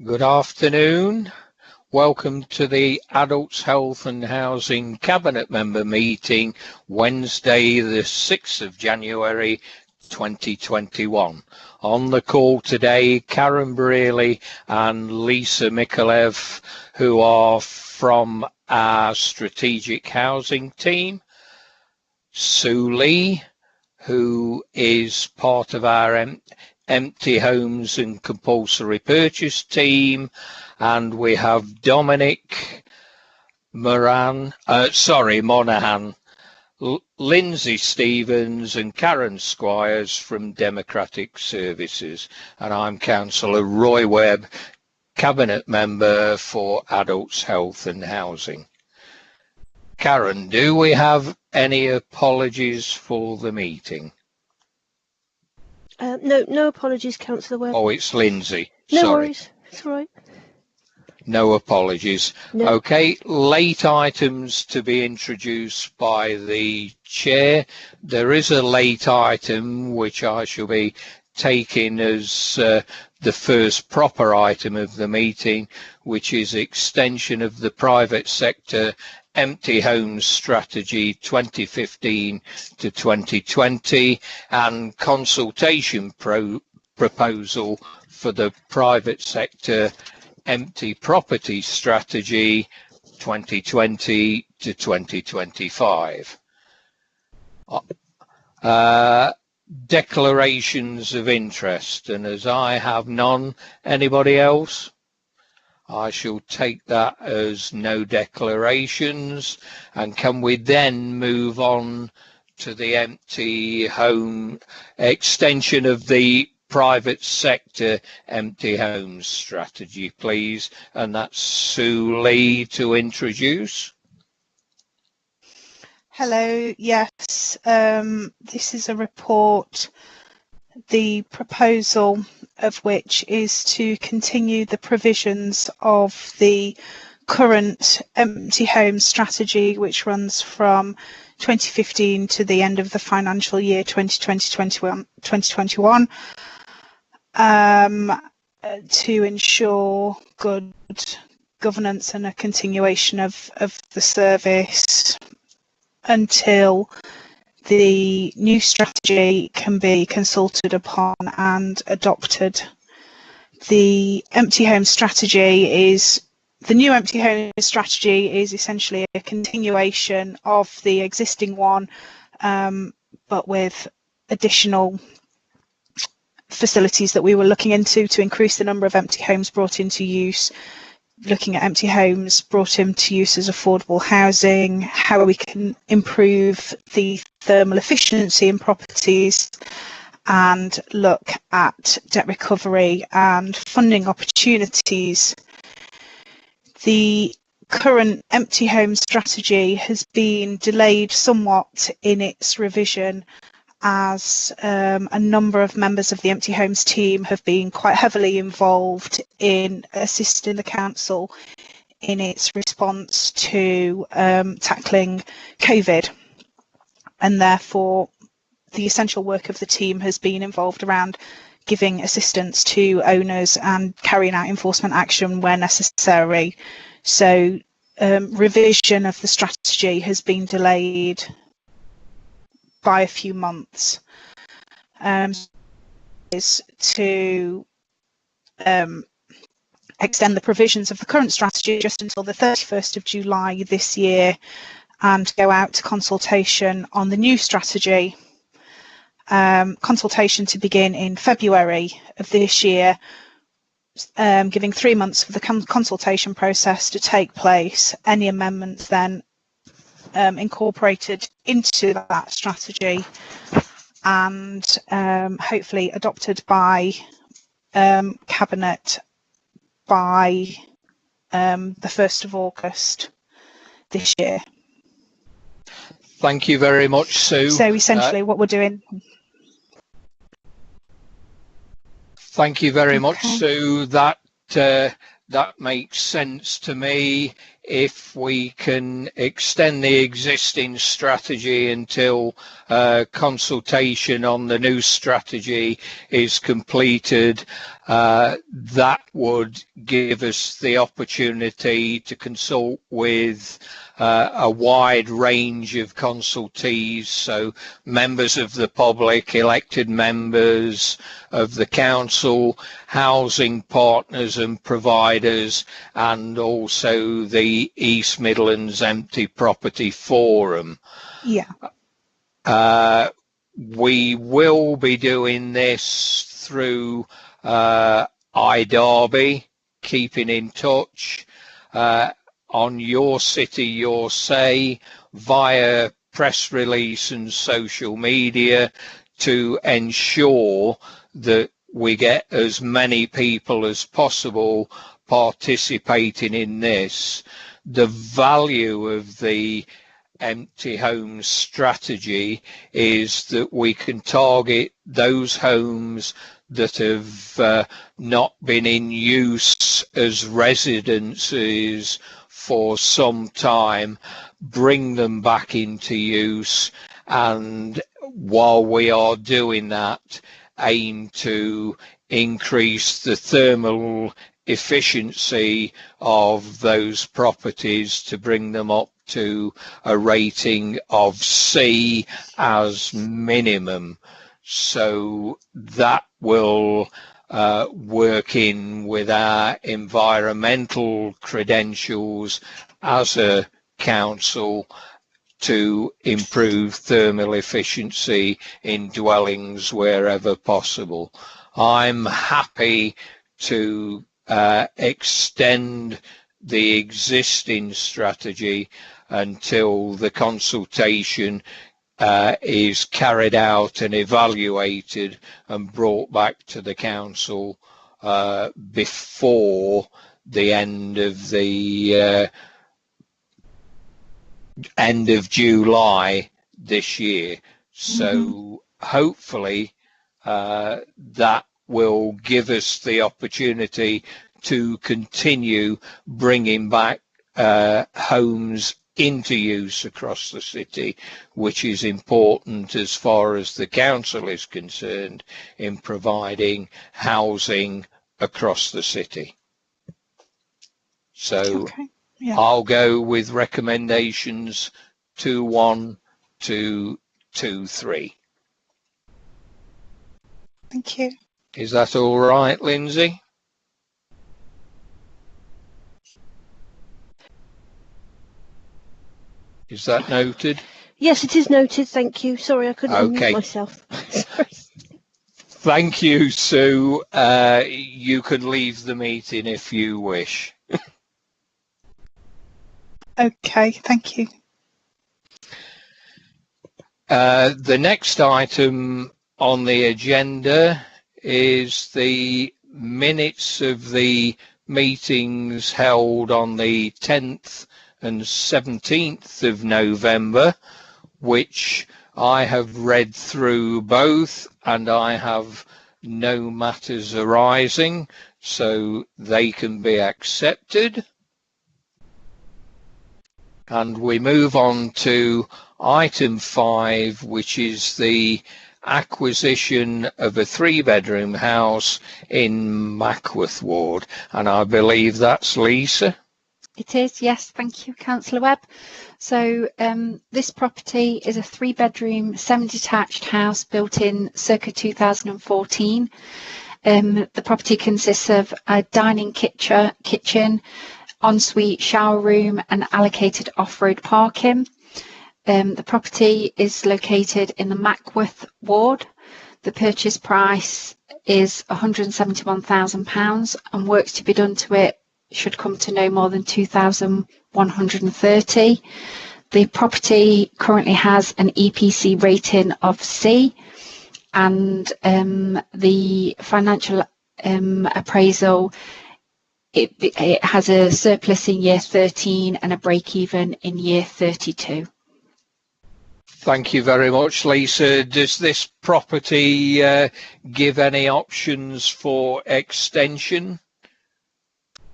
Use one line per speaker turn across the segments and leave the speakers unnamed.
Good afternoon. Welcome to the Adults Health and Housing Cabinet Member Meeting, Wednesday the 6th of January 2021. On the call today, Karen Brearley and Lisa Macquath, who are from our Strategic Housing team, Sue Lee, who is part of our Empty Homes and Compulsory Purchase team, and we have Dominic Monahan, Lindsay Stevens and Karen Squires from Democratic Services, and I'm Councillor Roy Webb, Cabinet Member for Adults Health and Housing. Karen, do we have any apologies for the meeting?
No apologies, Councillor Webb.
Oh, it's Lindsay.
No
Sorry.
worries. It's all right.
No apologies.
No.
Okay, late items to be introduced by the chair. There is a late item which I shall be taking as the first proper item of the meeting, which is extension of the private sector Empty Homes Strategy 2015 to 2020 and consultation proposal for the private sector Empty Property Strategy 2020 to 2025. Declarations of interest, and as I have none, anybody else? I shall take that as no declarations. And can we then move on to the empty home extension of the private sector empty homes strategy, please? And that's Sue Lee to introduce.
Hello, yes, this is a report, the proposal of which is to continue the provisions of the current empty home strategy, which runs from 2015 to the end of the financial year 2020-2021, to ensure good governance and a continuation of the service until the new strategy can be consulted upon and adopted. The empty home strategy is, the new empty home strategy is essentially a continuation of the existing one, but with additional facilities that we were looking into to increase the number of empty homes brought into use, looking at empty homes brought into use as affordable housing, how we can improve the thermal efficiency in properties, and look at debt recovery and funding opportunities. The current empty home strategy has been delayed somewhat in its revision, as a number of members of the Empty Homes team have been quite heavily involved in assisting the council in its response to tackling COVID, and therefore the essential work of the team has been involved around giving assistance to owners and carrying out enforcement action where necessary. So revision of the strategy has been delayed by a few months, is to extend the provisions of the current strategy just until the 31st of July this year and go out to consultation on the new strategy. Consultation to begin in February of this year, giving 3 months for the consultation process to take place. Any amendments then incorporated into that strategy and hopefully adopted by Cabinet by the 1st of August this year.
Thank you very much, Sue.
So essentially what we're doing.
Thank you very much, Sue. That makes sense to me. if we can extend the existing strategy until consultation on the new strategy is completed, that would give us the opportunity to consult with a wide range of consultees, so members of the public, elected members of the council, housing partners and providers, and also the East Midlands Empty Property Forum.
Yeah.
We will be doing this through iDerby, keeping in touch on Your City, Your Say, via press release and social media, to ensure that we get as many people as possible participating in this. The value of the empty homes strategy is that we can target those homes that have not been in use as residences for some time, bring them back into use, and while we are doing that, aim to increase the thermal efficiency of those properties to bring them up to a rating of C as minimum. So that will work in with our environmental credentials as a council to improve thermal efficiency in dwellings wherever possible. I'm happy to extend the existing strategy until the consultation is carried out and evaluated and brought back to the council before the end of July this year. So hopefully that will give us the opportunity to continue bringing back homes into use across the city, which is important as far as the council is concerned in providing housing across the city. So I'll go with recommendations 2.1 to 2.3.
Thank you.
Is that all right, Lindsay? Is that noted?
Yes, it is noted. Thank you. Sorry, I couldn't unmute myself. Sorry.
Thank you, Sue. You can leave the meeting if you wish.
Okay, thank you.
The next item on the agenda is the minutes of the meetings held on the 10th and 17th of November, which I have read through both and I have no matters arising, so they can be accepted. And we move on to item 5, which is the acquisition of a 3-bedroom house in Macquath ward, and I believe that's Lisa.
It is, yes, thank you, Councillor Webb. So this property is a 3-bedroom semi-detached house built in circa 2014. The property consists of a dining kitchen, ensuite shower room and allocated off-road parking. The property is located in the Macquath ward. The purchase price is £171,000 and works to be done to it should come to no more than £2,130. The property currently has an EPC rating of C, and the financial appraisal, it has a surplus in year 13 and a break even in year 32.
Thank you very much, Lisa. Does this property give any options for extension?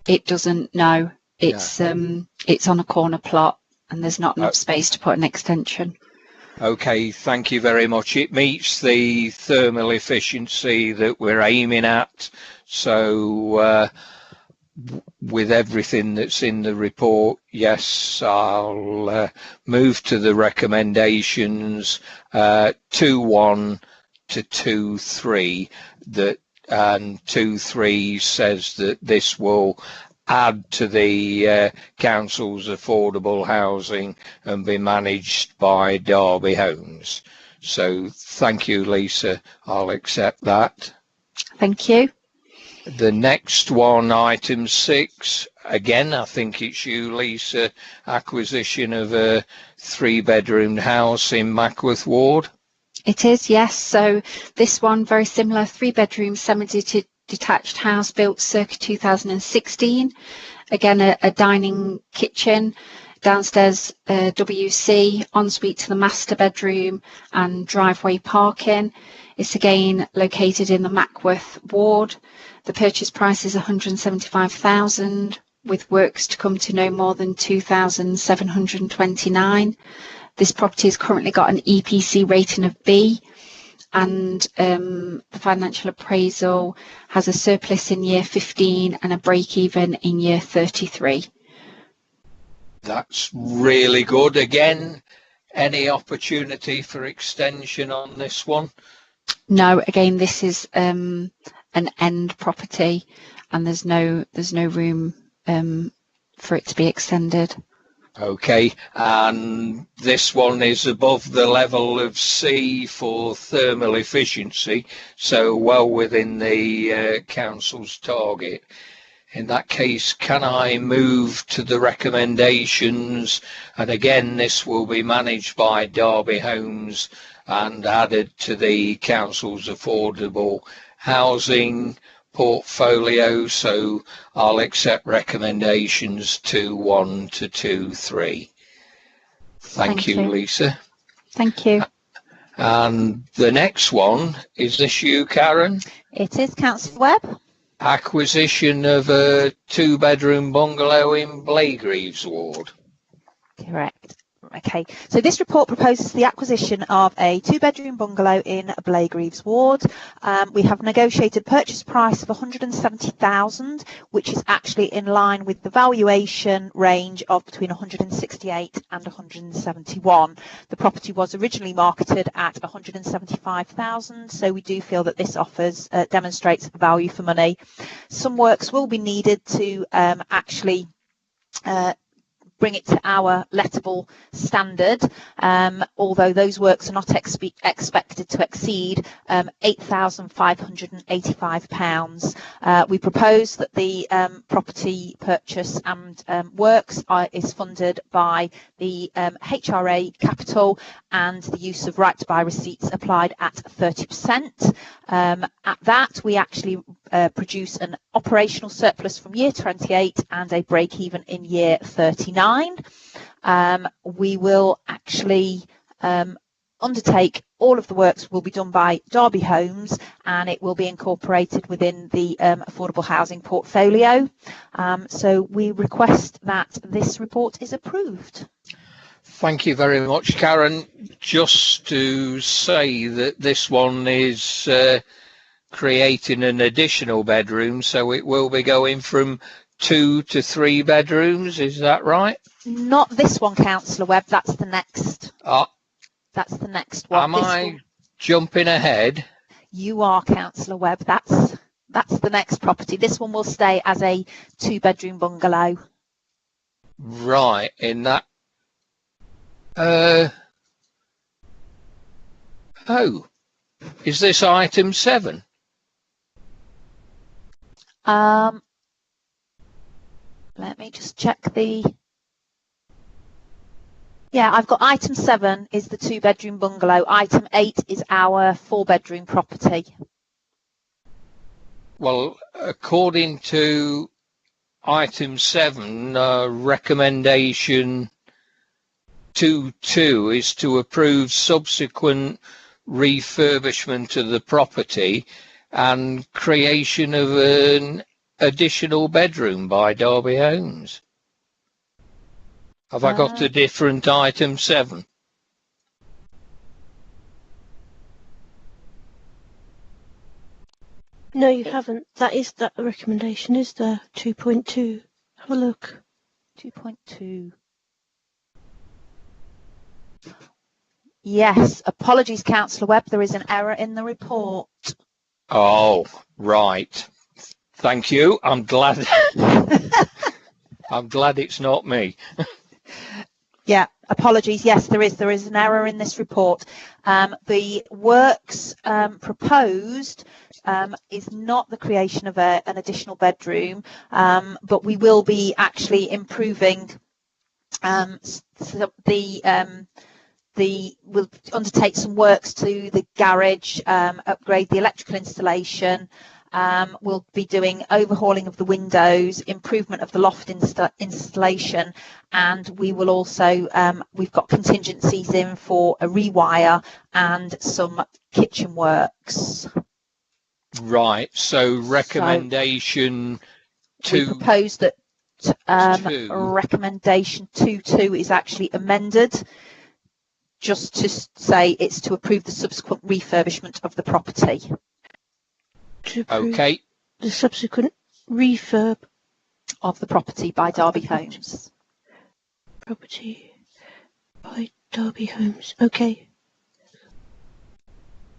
It doesn't, no. it's on a corner plot and there's not enough space to put an extension.
Okay, thank you very much. It meets the thermal efficiency that we're aiming at. So with everything that's in the report, yes, I'll move to the recommendations 2.1 to 2.3, that and 2.3 says that this will add to the council's affordable housing and be managed by Derby Homes. So thank you, Lisa. I'll accept that.
Thank you.
The next one, item 6, again, I think it's you, Lisa, acquisition of a 3-bedroom house in Macquath Ward.
It is, yes. So this one, very similar, 3-bedroom semi-detached house built circa 2016. Again, a dining kitchen, downstairs WC, ensuite to the master bedroom and driveway parking. It's again located in the Macquath ward. The purchase price is £175,000 with works to come to no more than £2,729. This property has currently got an EPC rating of B, and the financial appraisal has a surplus in year 15 and a break-even in year 33.
That's really good. Again, any opportunity for extension on this one?
No, again, this is an end property, and there's no room for it to be extended.
Okay, and this one is above the level of C for thermal efficiency, so well within the council's target. In that case, can I move to the recommendations? And again, this will be managed by Derby Homes and added to the council's affordable housing portfolio, so I'll accept recommendations 2.1 to 2.3. Thank you, Lisa.
Thank you.
And the next one, is this you, Karen?
It is, Councillor Webb.
Acquisition of a 2-bedroom bungalow in Reeves ward.
Correct. Okay, so this report proposes the acquisition of a 2-bedroom bungalow in Reeves ward. We have negotiated purchase price of £170,000, which is actually in line with the valuation range of between 168 and 171. The property was originally marketed at 175,000, so we do feel that this offers demonstrates value for money. Some works will be needed to actually bring it to our lettable standard, although those works are not expected to exceed £8,585. We propose that the property purchase and works is funded by the HRA capital and the use of right to buy receipts applied at 30%. At that, we actually produce an operational surplus from year 28 and a break-even in year 39. We will actually undertake all of the works will be done by Derby Homes, and it will be incorporated within the affordable housing portfolio. So we request that this report is approved.
Thank you very much, Karen. Just to say that this one is creating an additional bedroom, so it will be going from 2 to 3 bedrooms, is that right?
Not this one, Councillor Webb, that's the next. That's the next one.
Am I jumping ahead?
You are, Councillor Webb, that's the next property. This one will stay as a 2-bedroom bungalow.
Right, in that is this item 7?
Let me just check the... Yeah, I've got item 7 is the 2-bedroom bungalow. Item 8 is our 4-bedroom property.
Well, according to item 7, recommendation 2.2 is to approve subsequent refurbishment of the property and creation of an additional bedroom by Derby Homes. Have I got a different item 7?
No, you haven't. That recommendation is there. 2.2. Have a look.
2.2. Yes, apologies, Councillor Webb. There is an error in the report.
Oh, right. Thank you. I'm glad. I'm glad it's not me.
Yeah, apologies. Yes, there is an error in this report. The works proposed is not the creation of an additional bedroom, but we will be actually improving we'll undertake some works to the garage, upgrade the electrical installation. We'll be doing overhauling of the windows, improvement of the loft installation, and we will also, we've got contingencies in for a rewire and some kitchen works.
Right, so recommendation
we propose that recommendation 2.2 is actually amended, just to say it's to approve the subsequent refurbishment of the property.
To approve
okay.
The subsequent refurb
of the property by Derby Homes.
Property by Derby Homes. Okay.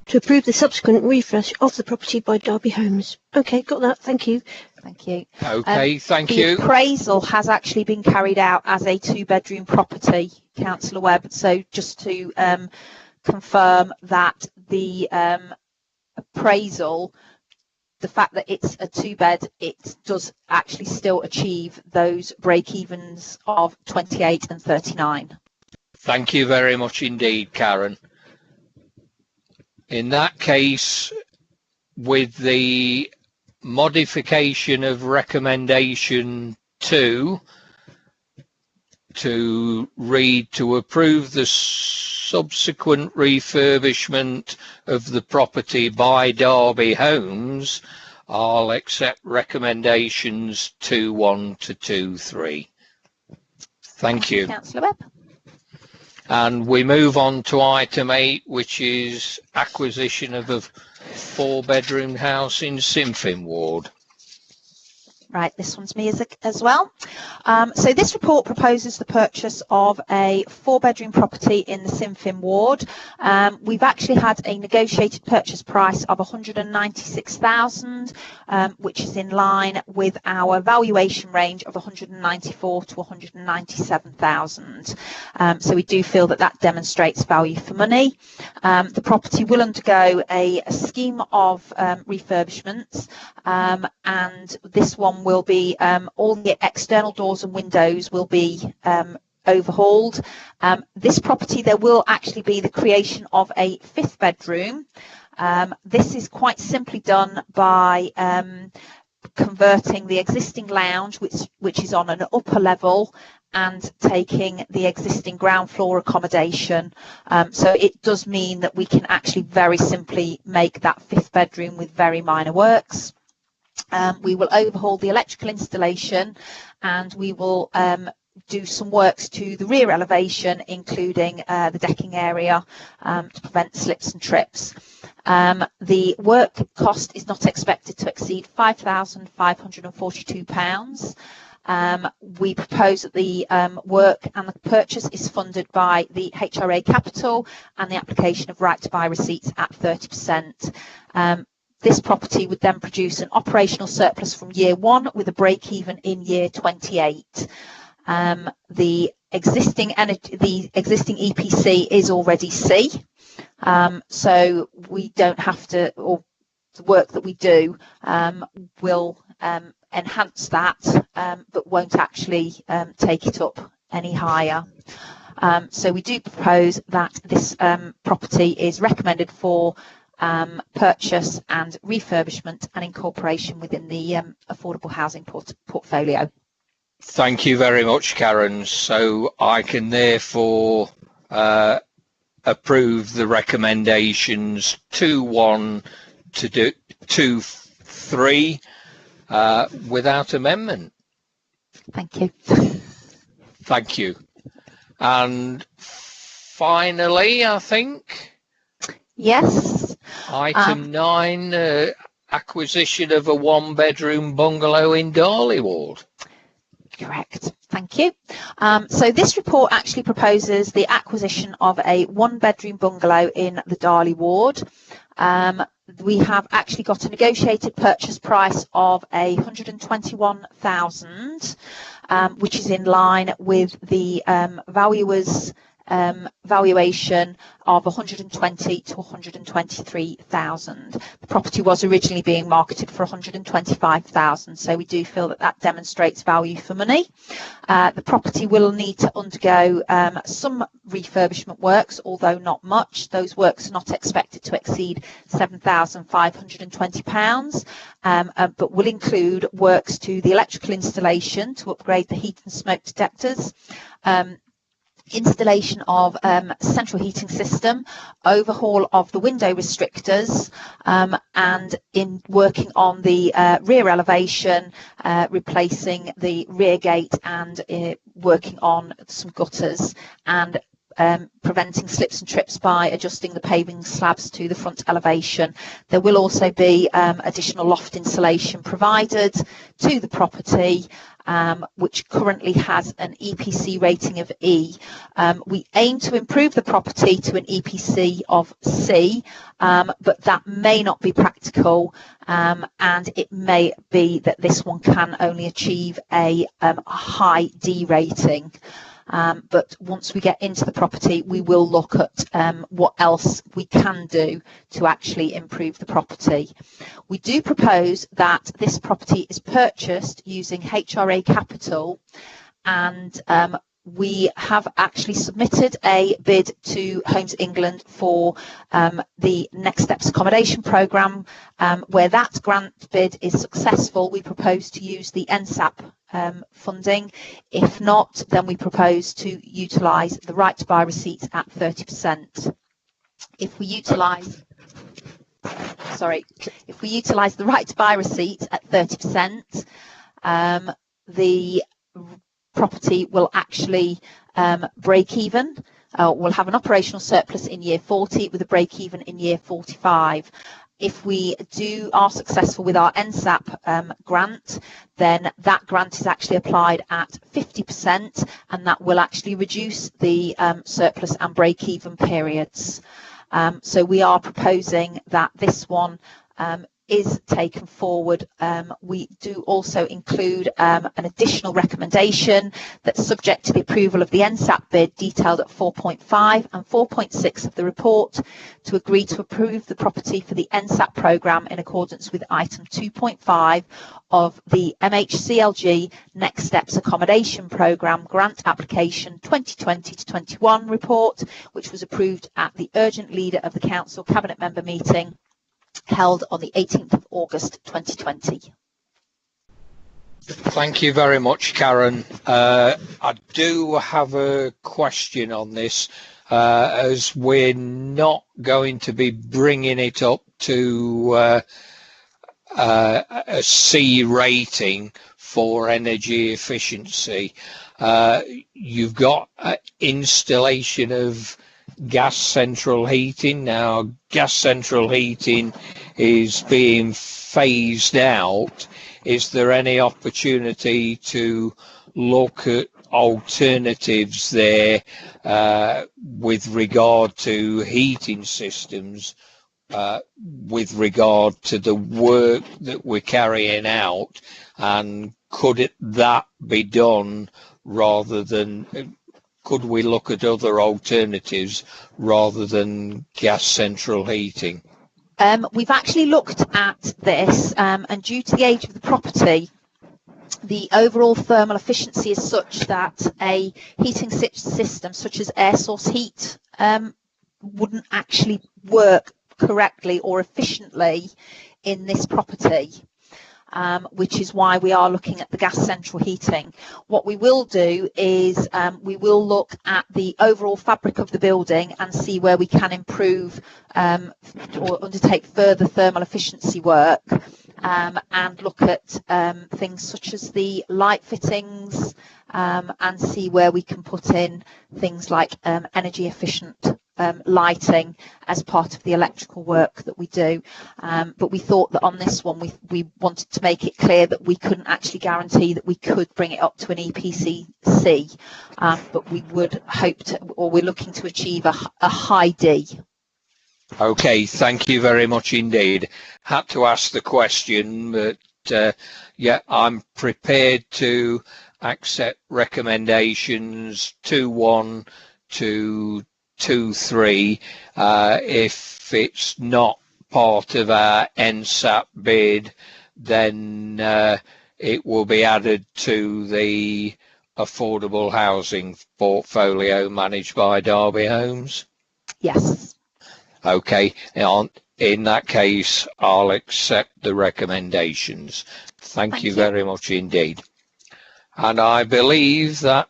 To approve the subsequent refresh of the property by Derby Homes. Okay, got that. Thank you.
Thank you.
Okay, thank you.
The appraisal has actually been carried out as a 2-bedroom property, Councillor Webb. So just to confirm that the appraisal, the fact that it's a 2-bed, it does actually still achieve those break-evens of 28 and 39.
Thank you very much indeed, Karen. In that case, with the modification of recommendation 2 to read to approve the subsequent refurbishment of the property by Derby Homes, I'll accept recommendations 2.1 to 2.3. Thank you.
Councillor Webb.
And we move on to item 8, which is acquisition of a 4-bedroom house in Simfin Ward.
Right, this one's me as well. So this report proposes the purchase of a 4-bedroom property in the Simfin Ward. We've actually had a negotiated purchase price of $196,000, which is in line with our valuation range of $194,000 to $197,000. So we do feel that that demonstrates value for money. The property will undergo a scheme of refurbishments, and this one will be all the external doors and windows will be overhauled. This property, there will actually be the creation of a 5th bedroom. This is quite simply done by converting the existing lounge, which is on an upper level, and taking the existing ground floor accommodation. So it does mean that we can actually very simply make that 5th bedroom with very minor works. We will overhaul the electrical installation, and we will do some works to the rear elevation, including the decking area, to prevent slips and trips. The work cost is not expected to exceed £5,542. We propose that the work and the purchase is funded by the HRA capital and the application of right to buy receipts at 30%. This property would then produce an operational surplus from year 1 with a break even in year 28. The existing EPC is already C, so we don't have to, or the work that we do will enhance that, but won't actually take it up any higher. So we do propose that this property is recommended for purchase and refurbishment and incorporation within the affordable housing portfolio.
Thank you very much, Karen. So I can therefore approve the recommendations 2.1 to 2.3 without amendment.
Thank you.
Thank you. And finally, I think,
Yes.
item 9, acquisition of a one-bedroom bungalow in Darley Ward.
Correct. Thank you. So this report actually proposes the acquisition of a one-bedroom bungalow in the Darley Ward. We have actually got a negotiated purchase price of 121,000, which is in line with the valuer's valuation of 120 to 123,000. The property was originally being marketed for 125,000, so we do feel that that demonstrates value for money. The property will need to undergo some refurbishment works, although not much. Those works are not expected to exceed £7,520, but will include works to the electrical installation to upgrade the heat and smoke detectors, installation of central heating system, overhaul of the window restrictors, and in working on the rear elevation, replacing the rear gate and working on some gutters, and preventing slips and trips by adjusting the paving slabs to the front elevation. There will also be additional loft insulation provided to the property, which currently has an EPC rating of E. We aim to improve the property to an EPC of C, but that may not be practical, and it may be that this one can only achieve a high D rating. But once we get into the property, we will look at what else we can do to actually improve the property. We do propose that this property is purchased using HRA capital, and we have actually submitted a bid to Homes England for the Next Steps accommodation programme. Where that grant bid is successful, we propose to use the NSAP funding. If not, then we propose to utilise the right to buy receipts at 30%. If we utilise the right to buy receipt at 30%, the property will actually break even. We'll have an operational surplus in year 40 with a break even in year 45. If we are successful with our NSAP grant, then that grant is actually applied at 50%, and that will actually reduce the surplus and break-even periods. So we are proposing that this one is taken forward. We do also include an additional recommendation that's subject to the approval of the NSAP bid detailed at 4.5 and 4.6 of the report, to agree to approve the property for the NSAP programme in accordance with item 2.5 of the MHCLG Next Steps Accommodation Programme Grant Application 2020 to 21 report, which was approved at the urgent leader of the Council Cabinet Member meeting held on the 18th of August 2020.
Thank you very much, Karen. I do have a question on this, as we're not going to be bringing it up to a C rating for energy efficiency. You've got installation of gas central heating. Now, gas central heating is being phased out. Is there any opportunity to look at alternatives there with regard to heating systems, with regard to the work that we're carrying out, and could that be done rather than, could we look at other alternatives rather than gas central heating?
We've actually looked at this, and due to the age of the property, the overall thermal efficiency is such that a heating system such as air source heat wouldn't actually work correctly or efficiently in this property. Which is why we are looking at the gas central heating. What we will do is we will look at the overall fabric of the building and see where we can improve or undertake further thermal efficiency work. and look at things such as the light fittings, and see where we can put in things like energy efficient lighting as part of the electrical work that we do. But we thought that on this one we wanted to make it clear that we couldn't actually guarantee that we could bring it up to an EPC-C, but we would hope to, or we're looking to achieve a high D.
Okay, thank you very much indeed. Had to ask the question, but yeah, I'm prepared to accept recommendations 2.1 to 2.3 if it's not part of our NSAP bid, then it will be added to the affordable housing portfolio managed by Derby Homes.
Yes.
Okay, in that case, I'll accept the recommendations. Thank you very much indeed. And I believe that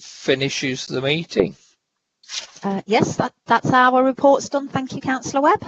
finishes the meeting.
Yes, that's our reports done. Thank you, Councillor Webb.